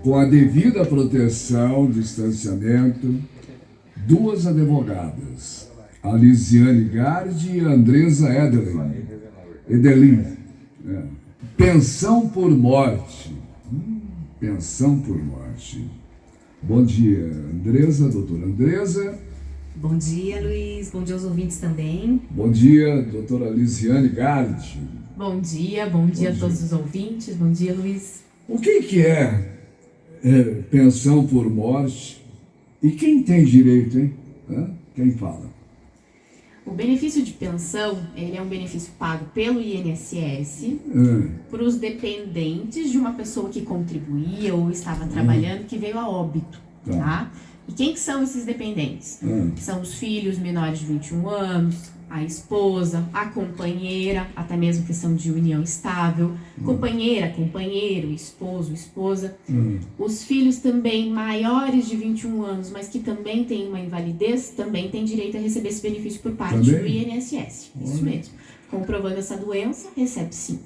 com a devida proteção, distanciamento, duas advogadas, a Lisiane Gardi e a Andresa Edelin. Pensão por morte. Pensão por morte. Bom dia, Andresa, doutora Andresa. Bom dia, Luiz. Bom dia aos ouvintes também. Bom dia, doutora Lisiane Gardi. Bom dia a todos os ouvintes. Bom dia, Luiz. O que é pensão por morte? E quem tem direito, hein? Quem fala? O benefício de pensão, ele é um benefício pago pelo INSS para os dependentes de uma pessoa que contribuía ou estava trabalhando, que veio a óbito, tá? E quem que são esses dependentes? São os filhos menores de 21 anos, a esposa, a companheira, até mesmo questão de união estável, companheira, companheiro, esposo, esposa. Os filhos também maiores de 21 anos, mas que também têm uma invalidez, também têm direito a receber esse benefício por parte do INSS. Isso mesmo. Comprovando essa doença, recebe sim.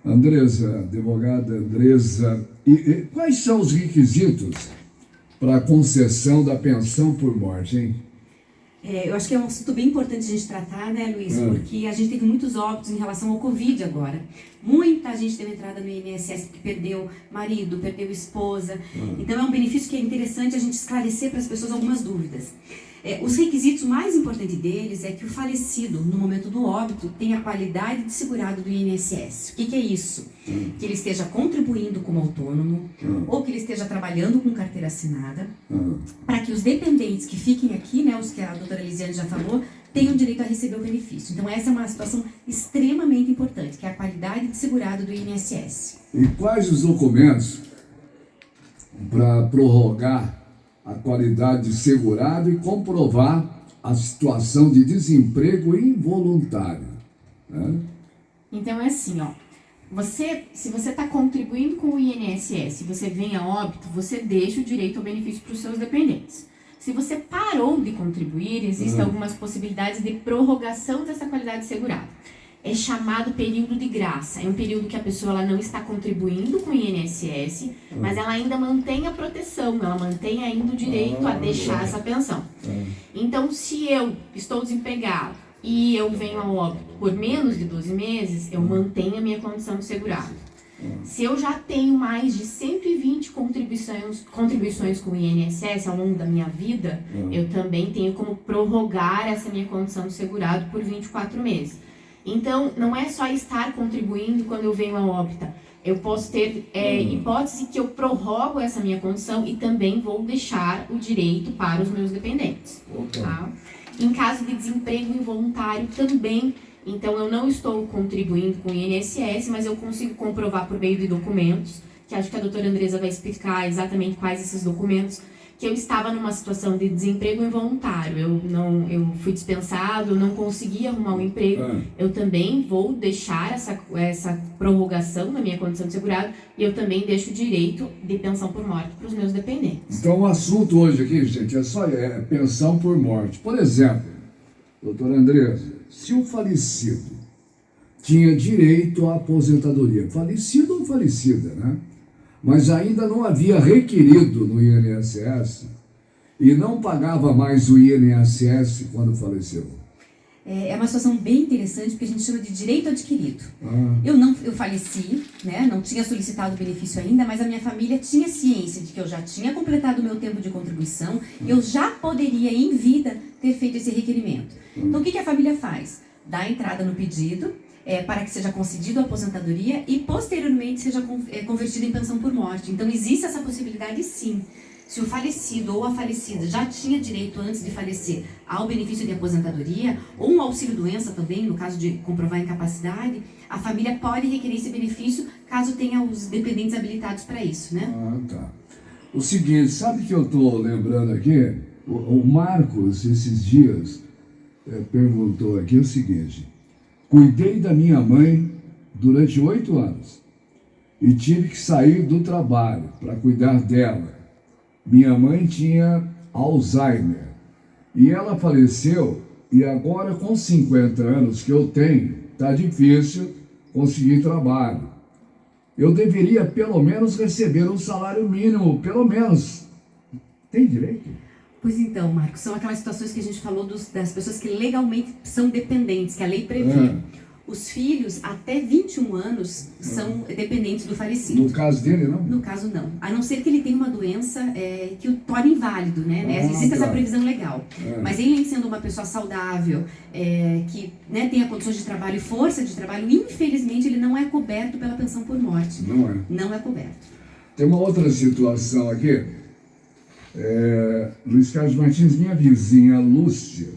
Andresa, advogada Andresa, e quais são os requisitos para a concessão da pensão por morte, hein? Eu acho que é um assunto bem importante a gente tratar, né, Luiz? Porque a gente teve muitos óbitos em relação ao Covid agora. Muita gente teve entrada no INSS que perdeu marido, perdeu esposa. Então é um benefício que é interessante a gente esclarecer para as pessoas algumas dúvidas. Os requisitos mais importantes deles é que o falecido, no momento do óbito, tenha qualidade de segurado do INSS. O que é isso? Que ele esteja contribuindo como autônomo ou que ele esteja trabalhando com carteira assinada, para que os dependentes que fiquem aqui, né, os que a doutora Lisiane já falou, tenham direito a receber o benefício. Então essa é uma situação extremamente importante, que é a qualidade de segurado do INSS. E quais os documentos para prorrogar a qualidade de segurado e comprovar a situação de desemprego involuntário? Então é assim, ó. Se você está contribuindo com o INSS, você vem a óbito, você deixa o direito ao benefício para os seus dependentes. Se você parou de contribuir, existem algumas possibilidades de prorrogação dessa qualidade de segurado. É chamado período de graça. É um período que a pessoa ela não está contribuindo com o INSS, mas ela ainda mantém a proteção, ela mantém ainda o direito a deixar essa pensão. Então, se eu estou desempregado e eu venho a óbito por menos de 12 meses, eu mantenho a minha condição de segurado. Se eu já tenho mais de 120 contribuições com o INSS ao longo da minha vida, eu também tenho como prorrogar essa minha condição de segurado por 24 meses. Então, não é só estar contribuindo quando eu venho a óbito. Eu posso ter hipótese que eu prorrogo essa minha condição e também vou deixar o direito para os meus dependentes. Tá? Em caso de desemprego involuntário também, então eu não estou contribuindo com o INSS, mas eu consigo comprovar por meio de documentos, que acho que a doutora Andresa vai explicar exatamente quais esses documentos, que eu estava numa situação de desemprego involuntário, eu fui dispensado, não consegui arrumar um emprego, eu também vou deixar essa prorrogação na minha condição de segurado e eu também deixo o direito de pensão por morte para os meus dependentes. Então o assunto hoje aqui, gente, é pensão por morte. Por exemplo, doutora Andresa, se o falecido tinha direito à aposentadoria, falecido ou falecida, né? Mas ainda não havia requerido no INSS e não pagava mais o INSS quando faleceu. É uma situação bem interessante, porque a gente chama de direito adquirido. Eu faleci, né, não tinha solicitado o benefício ainda, mas a minha família tinha ciência de que eu já tinha completado o meu tempo de contribuição e eu já poderia, em vida, ter feito esse requerimento. Então, o que a família faz? Dá entrada no pedido, para que seja concedido a aposentadoria e posteriormente seja convertido em pensão por morte. Então existe essa possibilidade sim. Se o falecido ou a falecida já tinha direito antes de falecer ao benefício de aposentadoria ou um auxílio-doença também, no caso de comprovar a incapacidade, a família pode requerer esse benefício caso tenha os dependentes habilitados para isso, né? Tá. O seguinte, sabe que eu estou lembrando aqui? O Marcos, esses dias, perguntou aqui o seguinte: cuidei da minha mãe durante 8 anos e tive que sair do trabalho para cuidar dela. Minha mãe tinha Alzheimer e ela faleceu e agora com 50 anos que eu tenho, está difícil conseguir trabalho. eu deveria pelo menos receber um salário mínimo, pelo menos. Tem direito? Pois então, Marcos, são aquelas situações que a gente falou das pessoas que legalmente são dependentes, que a lei prevê. Os filhos até 21 anos são dependentes do falecido. No caso dele, não? No caso, não. A não ser que ele tenha uma doença que o torne inválido, né? Existe essa previsão legal. Mas ele sendo uma pessoa saudável, que tenha condições de trabalho e força de trabalho, infelizmente ele não é coberto pela pensão por morte. Não é. Não é coberto. Tem uma outra situação aqui. Luiz Carlos Martins, minha vizinha Lúcia,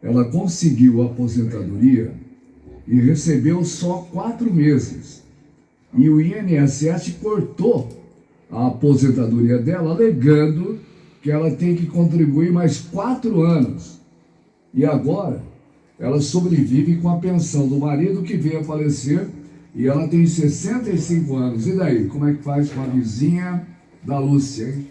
ela conseguiu a aposentadoria e recebeu só 4 meses. E o INSS cortou a aposentadoria dela, alegando que ela tem que contribuir mais 4 anos. E agora, ela sobrevive com a pensão do marido que veio a falecer e ela tem 65 anos. E daí, como é que faz com a vizinha da Lúcia, hein?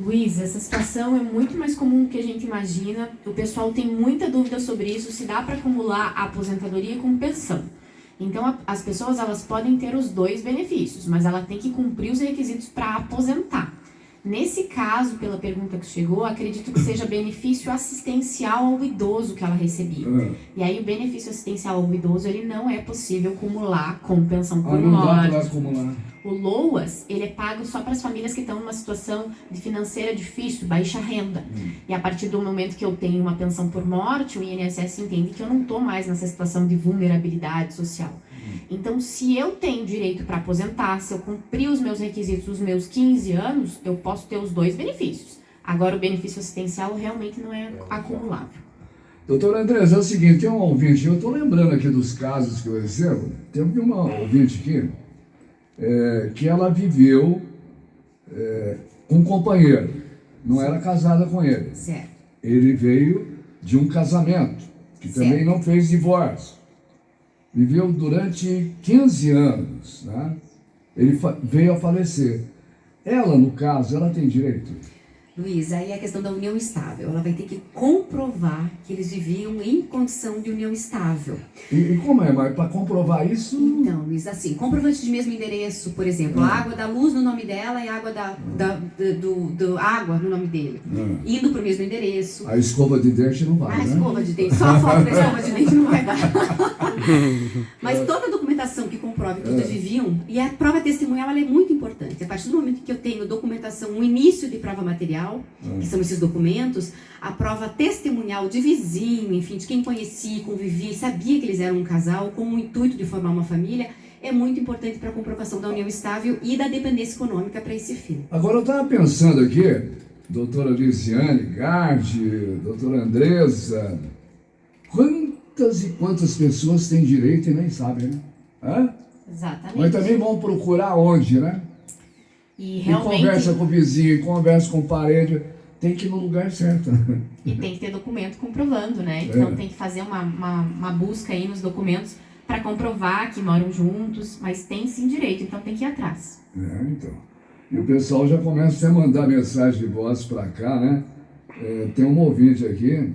Luiz, essa situação é muito mais comum do que a gente imagina. O pessoal tem muita dúvida sobre isso, se dá para acumular a aposentadoria com pensão. Então, as pessoas elas podem ter os 2 benefícios, mas ela tem que cumprir os requisitos para aposentar. Nesse caso, pela pergunta que chegou, acredito que seja benefício assistencial ao idoso que ela recebia. E aí, o benefício assistencial ao idoso, ele não é possível acumular com pensão por não dá morte. para acumular. O LOAS, ele é pago só para as famílias que estão numa situação de financeira difícil, baixa renda. E a partir do momento que eu tenho uma pensão por morte, o INSS entende que eu não estou mais nessa situação de vulnerabilidade social. Então, se eu tenho direito para aposentar, se eu cumprir os meus requisitos dos meus 15 anos, eu posso ter os 2 benefícios. Agora, o benefício assistencial realmente não é acumulável. Doutor Andrés, é o seguinte, tem um ouvinte, eu estou lembrando aqui dos casos que eu recebo, tem uma ouvinte aqui, que ela viveu com um companheiro, não era casada com ele. Certo. Ele veio de um casamento, que também não fez divórcio. Viveu durante 15 anos, né? Ele veio a falecer. Ela, no caso, ela tem direito? Luiz, aí é a questão da união estável. Ela vai ter que comprovar que eles viviam em condição de união estável. E como é? Mas para comprovar isso... Então, Luiz, assim, comprovante de mesmo endereço, por exemplo, a água da luz no nome dela e a água do água no nome dele. Indo para o mesmo endereço. A escova de dente não vai, A né? escova de dente, só a foto da escova de dente não vai dar. Mas toda a documentação que comprove que todas viviam, e a prova testemunhal ela é muito importante. A partir do momento que eu tenho documentação, um início de prova material, que são esses documentos, a prova testemunhal de vizinho, enfim, de quem conhecia, convivia e sabia que eles eram um casal, com o intuito de formar uma família, é muito importante para a comprovação da união estável e da dependência econômica para esse filho. Agora, eu estava pensando aqui, doutora Lisiane Gardi, doutora Andressa, quantas e quantas pessoas têm direito e nem sabem, né? Exatamente. Mas também vão procurar onde, né? E realmente... conversa com o vizinho, conversa com o parente, tem que ir no lugar certo. E tem que ter documento comprovando, né? Então tem que fazer uma busca aí nos documentos para comprovar que moram juntos, mas tem sim direito, então tem que ir atrás. Então. E o pessoal já começa a mandar mensagem de voz para cá, né? Tem uma ouvinte aqui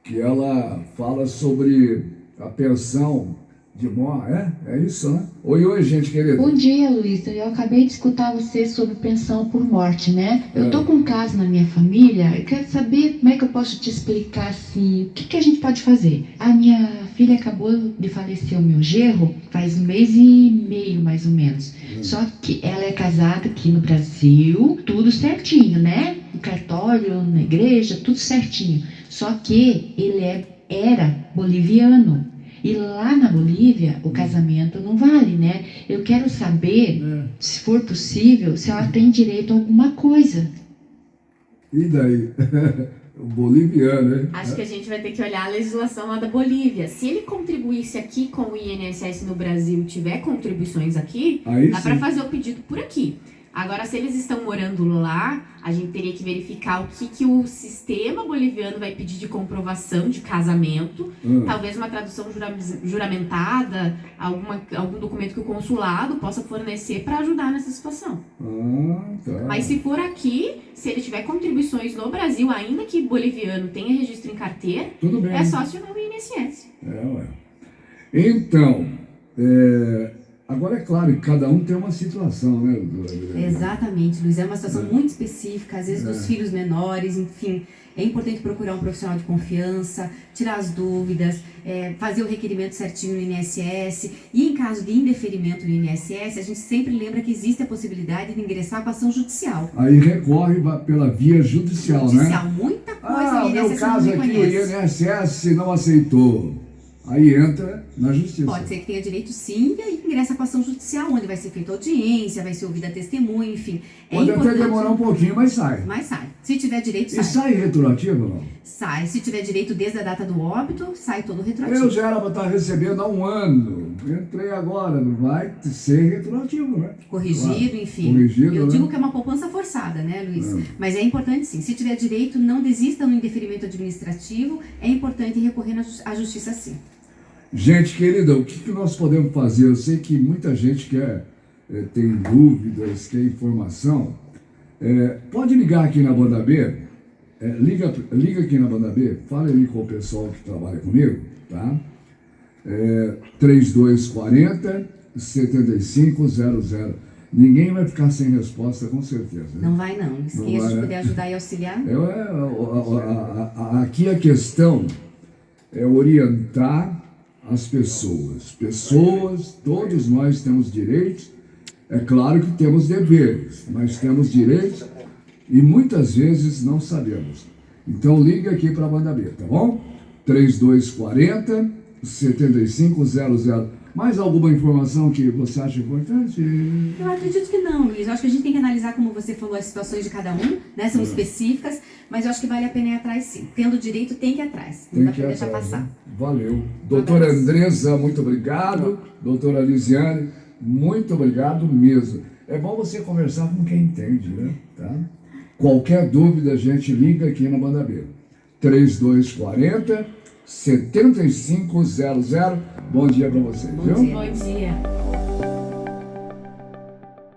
que ela fala sobre a pensão de morte, é isso, né? Oi, gente querida. Bom dia, Luiz. Eu acabei de escutar você sobre pensão por morte, né? Eu tô com um caso na minha família, eu quero saber como é que eu posso te explicar, assim, o que a gente pode fazer. A minha filha acabou de falecer, o meu genro, faz 1 mês e meio, mais ou menos. Só que ela é casada aqui no Brasil, tudo certinho, né? No cartório, na igreja, tudo certinho. Só que ele era boliviano. E lá na Bolívia, o casamento não vale, né? Eu quero saber, se for possível, se ela tem direito a alguma coisa. E daí? O boliviano, hein? Acho que a gente vai ter que olhar a legislação lá da Bolívia. Se ele contribuísse aqui com o INSS no Brasil, tiver contribuições aqui, dá para fazer o pedido por aqui. Agora, se eles estão morando lá, a gente teria que verificar o que o sistema boliviano vai pedir de comprovação de casamento, talvez uma tradução juramentada, algum documento que o consulado possa fornecer para ajudar nessa situação. Tá. Mas se for aqui, se ele tiver contribuições no Brasil, ainda que boliviano tenha registro em carteira, tudo bem. É só acionar o INSS. Então, Agora é claro que cada um tem uma situação, né, doutora? Exatamente, Luiz. É uma situação muito específica, às vezes dos filhos menores, enfim. É importante procurar um profissional de confiança, tirar as dúvidas, fazer o requerimento certinho no INSS. E em caso de indeferimento no INSS, a gente sempre lembra que existe a possibilidade de ingressar com ação judicial. Aí recorre pela via judicial, né? Judicial, muita coisa o meu INSS caso não aqui, o reconhece. INSS não aceitou. Aí entra na justiça. Pode ser que tenha direito sim, e aí ingressa com ação judicial, onde vai ser feita audiência, vai ser ouvida a testemunha, enfim. Pode até demorar um pouquinho, mas sai. Mas sai. Se tiver direito, E sai. sai retroativo ou não? Sai. Se tiver direito desde a data do óbito, sai todo retroativo. Eu já era para estar recebendo há um ano. Entrei agora, não vai ser retroativo, né? Corrigido, Claro. enfim. Corrigido, Eu né? digo que é uma poupança forçada, né, Luiz? Mas é importante sim. Se tiver direito, não desista no indeferimento administrativo. É importante recorrer à justiça sim. Gente querida, o que nós podemos fazer? Eu sei que muita gente tem dúvidas, quer informação. Pode ligar aqui na banda B, liga aqui na banda B, fala ali com o pessoal que trabalha comigo, tá? 3240 7500. Ninguém vai ficar sem resposta, com certeza. Né? Não vai não. Esqueça de né? poder ajudar e auxiliar. Aqui a questão é orientar as pessoas. Todos nós temos direitos. É claro que temos deveres, mas temos direitos e muitas vezes não sabemos. Então liga aqui para a banda B, tá bom? 3240 7500. Mais alguma informação que você acha importante? Eu acredito que não, Luiz. Eu acho que a gente tem que analisar, como você falou, as situações de cada um, né? São específicas, mas eu acho que vale a pena ir atrás sim. Tendo direito, tem que ir atrás. Não dá pra deixar passar. Né? Valeu. Doutora Andressa, muito obrigado. Doutora Lisiane, muito obrigado mesmo. É bom você conversar com quem entende, né? Tá? Qualquer dúvida, a gente liga aqui na banda B. 3240 7500. Bom dia para vocês. Bom viu? dia. Bom dia.